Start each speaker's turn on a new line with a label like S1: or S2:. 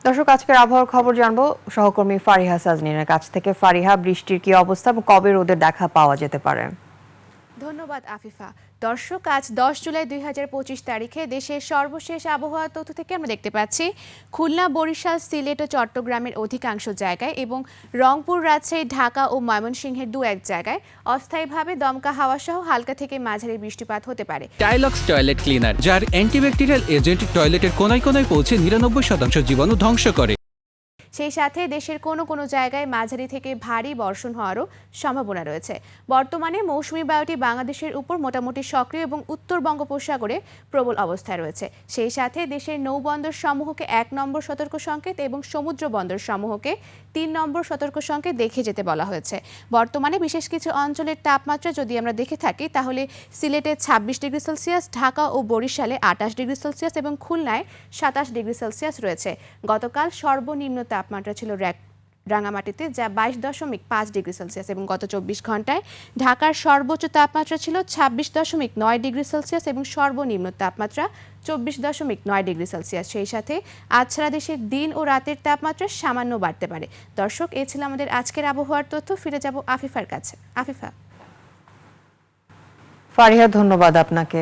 S1: দর্শক, আজকের আবহাওয়ার খবর জানবো সহকর্মী ফারিহা সাজনিনের কাছ থেকে। ফারিহা, বৃষ্টির কি অবস্থা এবং কবে রোদের দেখা পাওয়া যেতে পারে?
S2: ধন্যবাদ আফিফা। দর্শক, আজ 10 জুলাই 2025 তারিখে দেশের সর্বশেষ আবহাওয়া তথ্য থেকে আমরা দেখতে পাচ্ছি খুলনা, বরিশাল, সিলেট ও চট্টগ্রামের অধিকাংশ জায়গায় এবং রংপুর, রাজশাহী, ঢাকা ও ময়মনসিংহের দু এক জায়গায় অস্থায়ীভাবে দমকা হাওয়া সহ হালকা থেকে মাঝারি বৃষ্টিপাত হতে পারে।
S3: টাইলক্স টয়লেট ক্লিনার, যার অ্যান্টিব্যাকটেরিয়াল এজেন্ট টয়লেটের কোনায় কোনায় পৌঁছে 99% জীবাণু ধ্বংস করে।
S2: সেই সাথে দেশের কোনো কোনো জায়গায় মাঝারি থেকে ভারী বর্ষণ হওয়ারও সম্ভাবনা রয়েছে। বর্তমানে মৌসুমী বায়ুটি বাংলাদেশের উপর মোটামুটি সক্রিয় এবং উত্তর বঙ্গোপসাগরে প্রবল অবস্থায় রয়েছে। সেই সাথে দেশের নৌবন্দর সমূহকে 1 নম্বর সতর্ক সংকেত এবং সমুদ্র বন্দর সমূহকে 3 নম্বর সতর্ক সংকেত দেখে যেতে বলা হয়েছে। বর্তমানে বিশেষ কিছু অঞ্চলের তাপমাত্রা যদি আমরা দেখে থাকি তাহলে সিলেটে 26 ডিগ্রি সেলসিয়াস, ঢাকা ও বরিশালে 28 ডিগ্রি সেলসিয়াস এবং খুলনায় 27 ডিগ্রি সেলসিয়াস রয়েছে। গতকাল সর্বনিম্ন তাপমাত্রা ছিল রাঙামাটিতে, যা 22.5 ডিগ্রি সেলসিয়াস এবং গত 24 ঘন্টায় ঢাকার সর্বোচ্চ তাপমাত্রা ছিল 26.9 ডিগ্রি সেলসিয়াস এবং সর্বনিম্ন তাপমাত্রা 24.9 ডিগ্রি সেলসিয়াস। সেই সাথে আজ সারা দেশের দিন ও রাতের তাপমাত্রা সামান্য বাড়তে পারে। দর্শক, এ ছিল আমাদের আজকের আবহাওয়ার তথ্য। ফিরে যাব আফিফার কাছে। আফিফা।
S1: ফারিহা, ধন্যবাদ আপনাকে।